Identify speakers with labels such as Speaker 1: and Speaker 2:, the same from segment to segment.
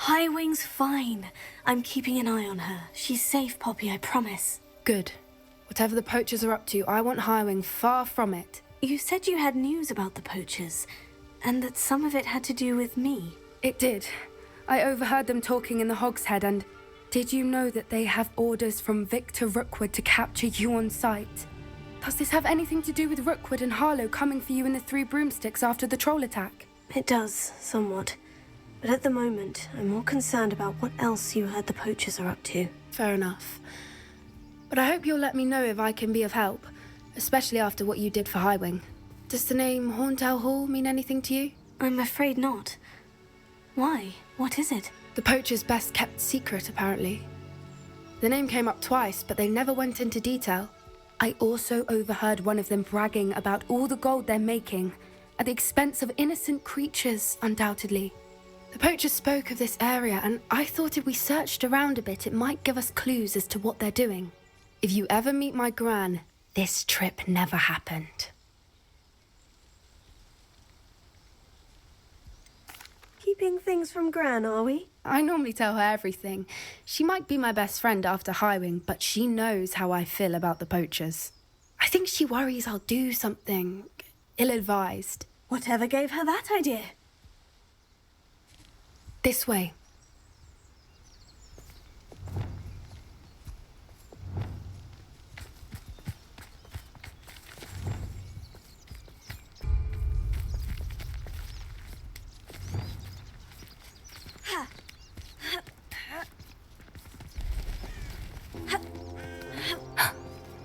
Speaker 1: Highwing's fine. I'm keeping an eye on her. She's safe, Poppy, I promise.
Speaker 2: Good. Whatever the poachers are up to, I want Highwing far from it.
Speaker 1: You said you had news about the poachers, and that some of it had to do with me.
Speaker 2: It did. I overheard them talking in the Hogshead, and did you know that they have orders from Victor Rookwood to capture you on sight? Does this have anything to do with Rookwood and Harlow coming for you in the Three Broomsticks after the troll attack?
Speaker 1: It does, somewhat. But at the moment, I'm more concerned about what else you heard the poachers are up to.
Speaker 2: Fair enough. But I hope you'll let me know if I can be of help, especially after what you did for Highwing. Does the name Horntail Hall mean anything to you?
Speaker 1: I'm afraid not. Why? What is it?
Speaker 2: The poachers' best kept secret, apparently. The name came up twice, but they never went into detail. I also overheard one of them bragging about all the gold they're making, at the expense of innocent creatures, undoubtedly. The poachers spoke of this area, and I thought if we searched around a bit, it might give us clues as to what they're doing. If you ever meet my Gran, this trip never happened.
Speaker 1: Keeping things from Gran, are we?
Speaker 2: I normally tell her everything. She might be my best friend after Highwing, but she knows how I feel about the poachers. I think she worries I'll do something ill-advised.
Speaker 1: Whatever gave her that idea?
Speaker 2: This way.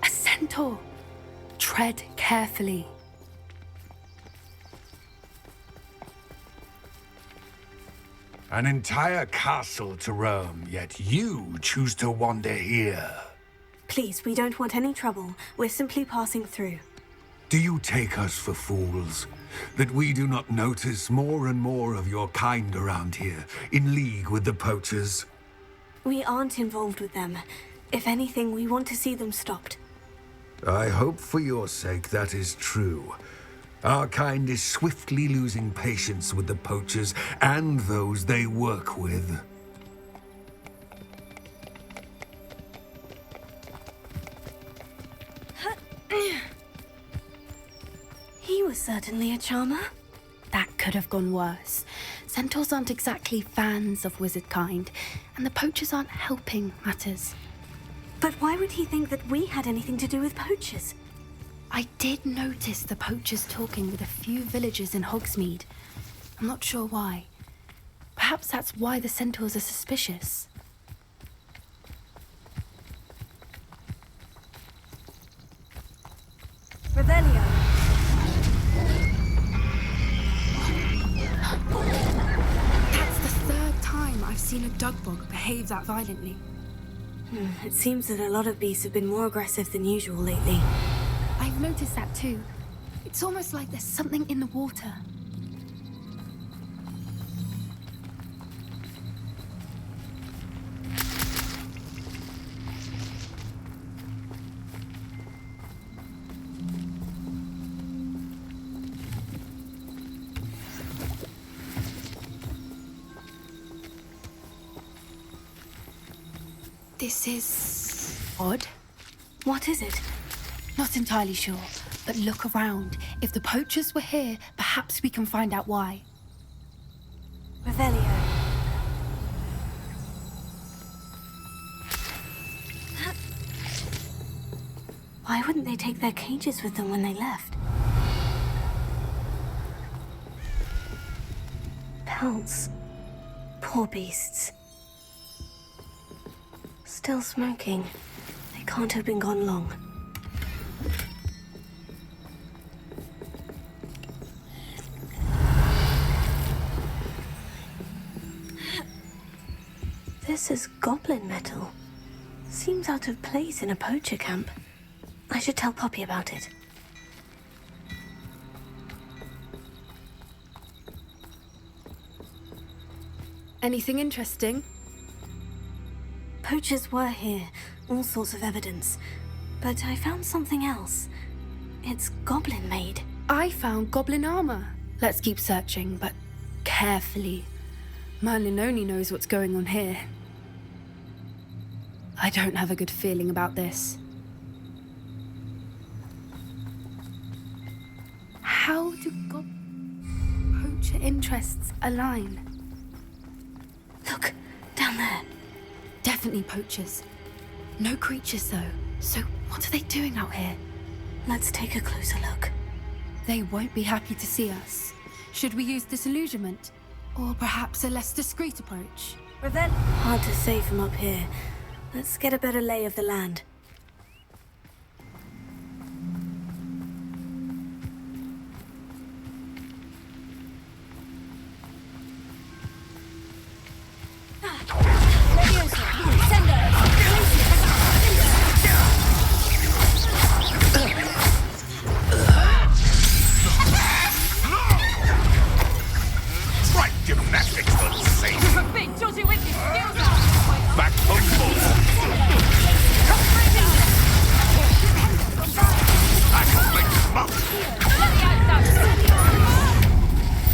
Speaker 2: A centaur. Tread carefully.
Speaker 3: An entire castle to roam, yet you choose to wander here.
Speaker 1: Please, we don't want any trouble. We're simply passing through.
Speaker 3: Do you take us for fools? That we do not notice more and more of your kind around here, in league with the poachers?
Speaker 1: We aren't involved with them. If anything, we want to see them stopped.
Speaker 3: I hope for your sake that is true. Our kind is swiftly losing patience with the poachers and those they work with.
Speaker 1: He was certainly a charmer.
Speaker 2: That could have gone worse. Centaurs aren't exactly fans of wizard kind, and the poachers aren't helping matters.
Speaker 1: But why would he think that we had anything to do with poachers?
Speaker 2: I did notice the poachers talking with a few villagers in Hogsmeade. I'm not sure why. Perhaps that's why the centaurs are suspicious.
Speaker 1: Revelio.
Speaker 2: That's the third time I've seen a dugbog behave that violently.
Speaker 1: It seems that a lot of beasts have been more aggressive than usual lately.
Speaker 2: I've noticed that too. It's almost like there's something in the water. This is odd.
Speaker 1: What is it?
Speaker 2: Not entirely sure, but look around. If the poachers were here, perhaps we can find out why.
Speaker 1: Revelio. Why wouldn't they take their cages with them when they left? Pelts. Poor beasts. Still smoking. They can't have been gone long. This is goblin metal. Seems out of place in a poacher camp. I should tell Poppy about it.
Speaker 2: Anything interesting?
Speaker 1: Poachers were here, all sorts of evidence. But I found something else. It's goblin-made.
Speaker 2: I found goblin armor. Let's keep searching, but carefully. Merlin only knows what's going on here. I don't have a good feeling about this. How do poacher interests align?
Speaker 1: Look, down there.
Speaker 2: Definitely poachers. No creatures, though. So what are they doing out here?
Speaker 1: Let's take a closer look.
Speaker 2: They won't be happy to see us. Should we use disillusionment? Or perhaps a less discreet approach?
Speaker 1: Hard to say from up here. Let's get a better lay of the land.
Speaker 4: Right gymnastics for the sake. Back home ball. I can make smoke.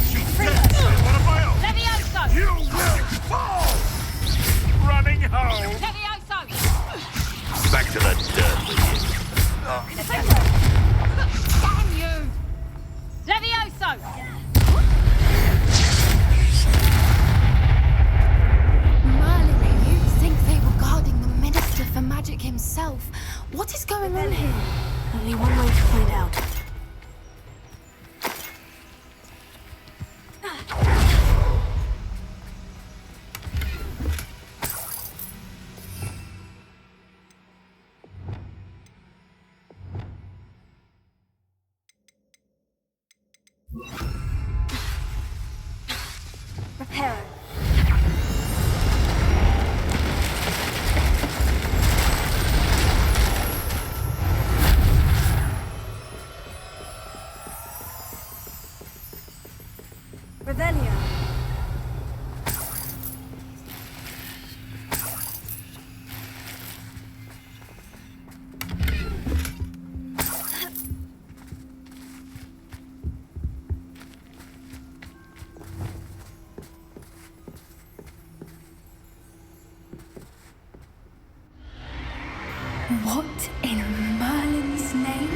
Speaker 4: She takes one of my own. You will fall. Running home. Back to the dirt with you.
Speaker 5: Damn you! Levioso!
Speaker 2: Merlin, you think they were guarding the Minister for Magic himself? What is going on here?
Speaker 1: Only one way to find out. Prepare. Revelio.
Speaker 2: What in Merlin's name?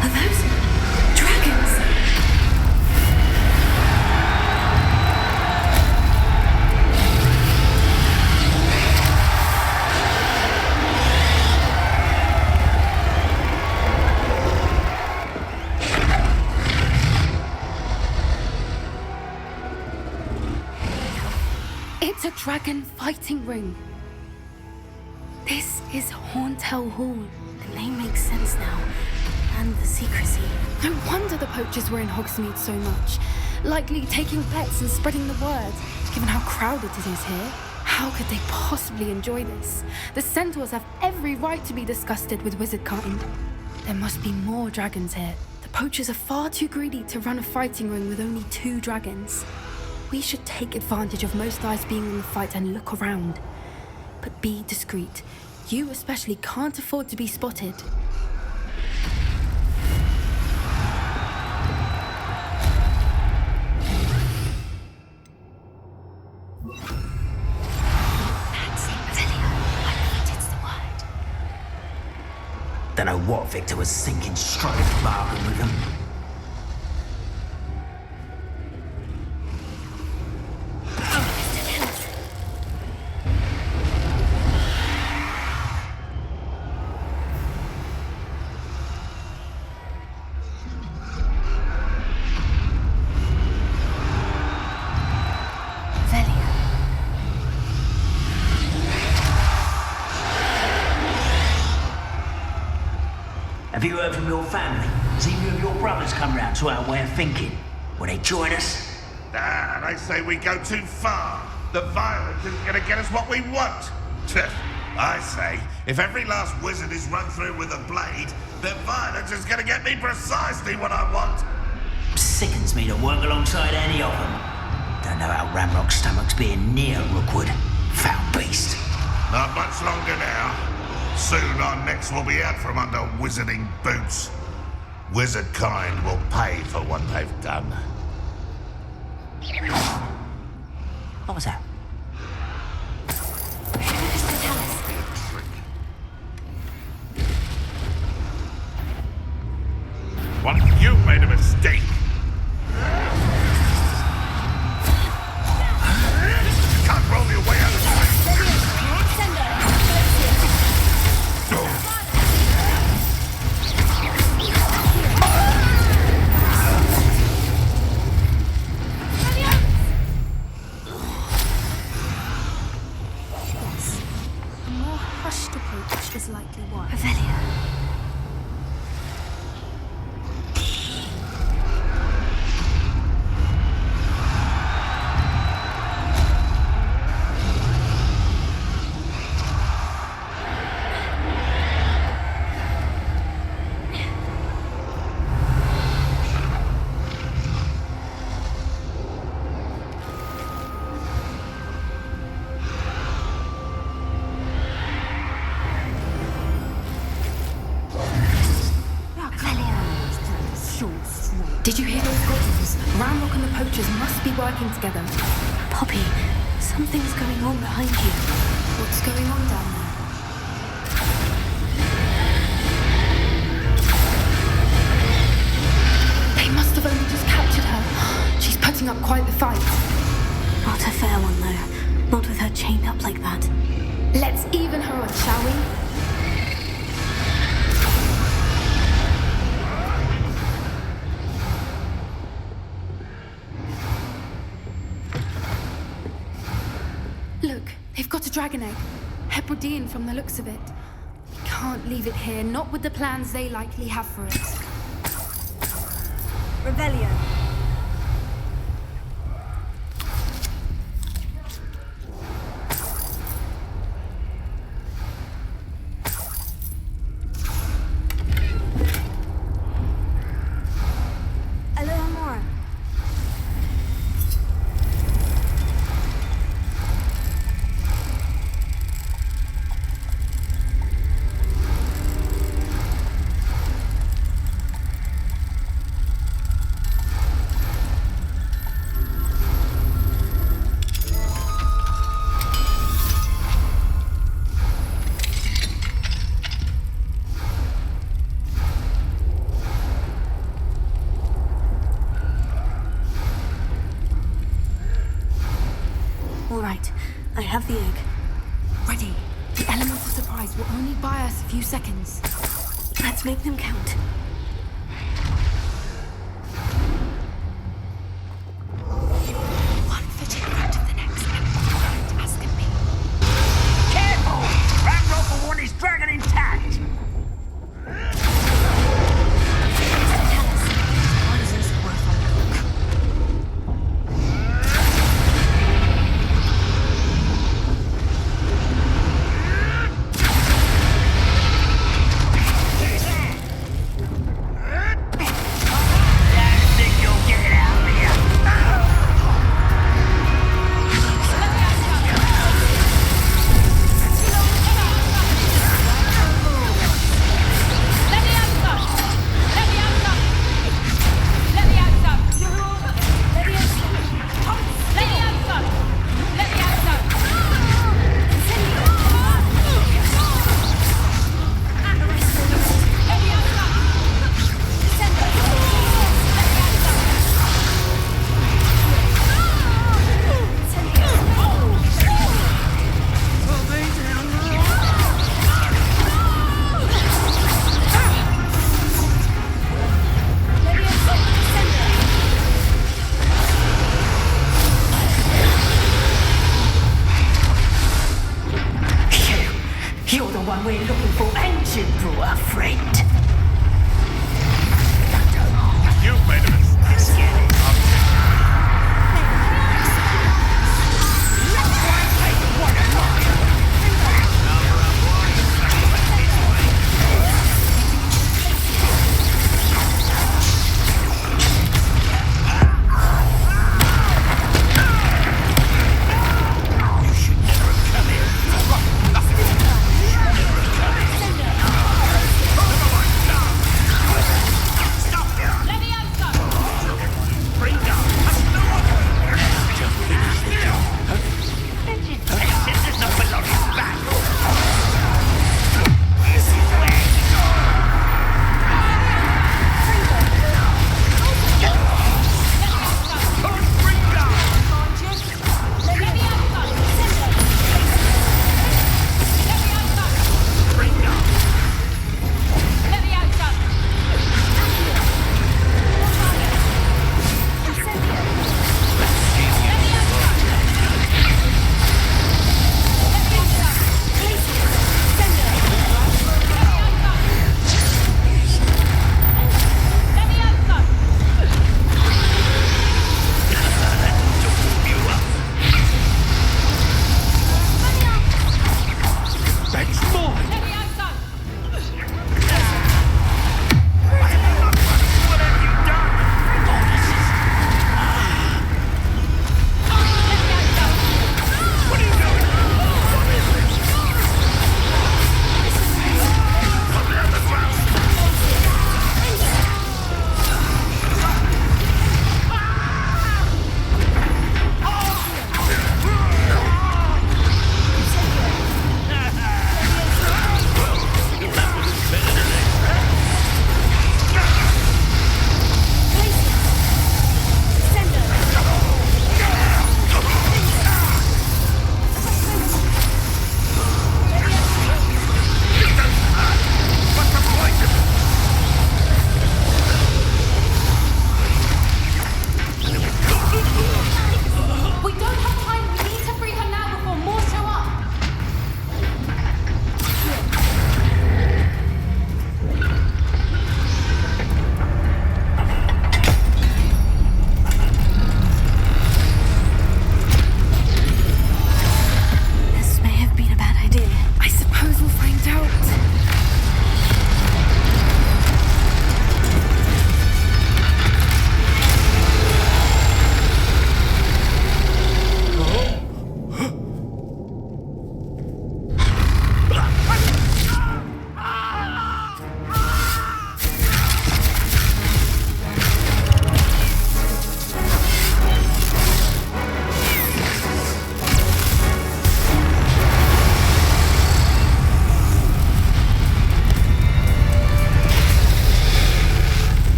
Speaker 2: Are those dragons? It's a dragon fighting ring. This is Hauntel Hall.
Speaker 1: The name makes sense now. And the secrecy.
Speaker 2: No wonder the poachers were in Hogsmeade so much. Likely taking bets and spreading the word. Given how crowded it is here, how could they possibly enjoy this? The centaurs have every right to be disgusted with wizard kind. There must be more dragons here. The poachers are far too greedy to run a fighting ring with only 2 dragons. We should take advantage of most eyes being in the fight and look around. But be discreet. You especially can't afford to be spotted.
Speaker 6: That's it, Revelio. I think it's the word.
Speaker 7: Don't know what Victor was thinking, striking a bargain with them. Have you heard from your family? Has either of your brothers come round to our way of thinking? Will they join us?
Speaker 4: Ah, they say we go too far. The violence isn't going to get us what we want. I say, if every last wizard is run through with a blade, then violence is going to get me precisely what I want.
Speaker 7: Sickens me to work alongside any of them. Don't know how Ramrock's stomach's being near Rookwood. Foul beast.
Speaker 4: Not much longer now. Soon our necks will be out from under wizarding boots. Wizard kind will pay for what they've done.
Speaker 7: What was that?
Speaker 4: Well, you made a mistake. You can't roll your way out of the
Speaker 2: A more hushed approach is likely why.
Speaker 1: Revelio.
Speaker 2: Did you hear those goblins? Ramrock and the poachers must be working together.
Speaker 1: Poppy, something's going on behind you.
Speaker 2: What's going on down there? They must have only just captured her. She's putting up quite the fight.
Speaker 1: Not a fair one, though. Not with her chained up like that.
Speaker 2: Let's even her up, shall we? Look, they've got a dragon egg. Hebridean from the looks of it. We can't leave it here, not with the plans they likely have for it.
Speaker 1: Revelio. All right, I have the egg.
Speaker 2: Ready. The elements of surprise will only buy us a few seconds.
Speaker 1: Let's make them count.
Speaker 6: One foot in front of the next, and don't ask me.
Speaker 7: Careful! Ramrock will want his dragon intact!
Speaker 6: Tell us, why is this worth a look?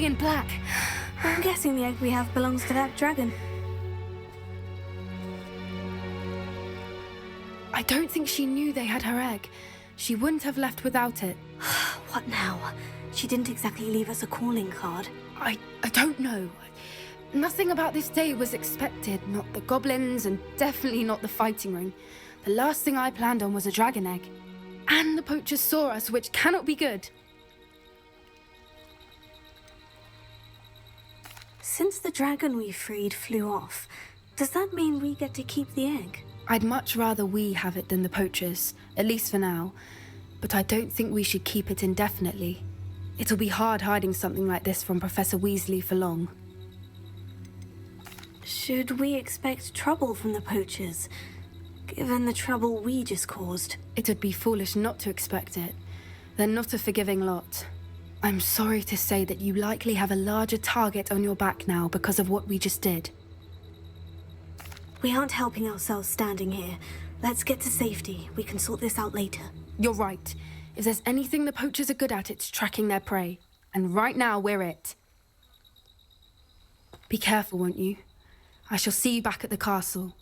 Speaker 2: glowing in black.
Speaker 1: I'm guessing the egg we have belongs to that dragon.
Speaker 2: I don't think she knew they had her egg. She wouldn't have left without it.
Speaker 1: What now? She didn't exactly leave us a calling card.
Speaker 2: I don't know. Nothing about this day was expected. Not the goblins, and definitely not the fighting ring. The last thing I planned on was a dragon egg. And the poachers saw us, which cannot be good.
Speaker 1: Since the dragon we freed flew off, does that mean we get to keep the egg?
Speaker 2: I'd much rather we have it than the poachers, at least for now. But I don't think we should keep it indefinitely. It'll be hard hiding something like this from Professor Weasley for long.
Speaker 1: Should we expect trouble from the poachers, given the trouble we just caused?
Speaker 2: It would be foolish not to expect it. They're not a forgiving lot. I'm sorry to say that you likely have a larger target on your back now because of what we just did.
Speaker 1: We aren't helping ourselves standing here. Let's get to safety. We can sort this out later.
Speaker 2: You're right. If there's anything the poachers are good at, it's tracking their prey. And right now, we're it. Be careful, won't you? I shall see you back at the castle.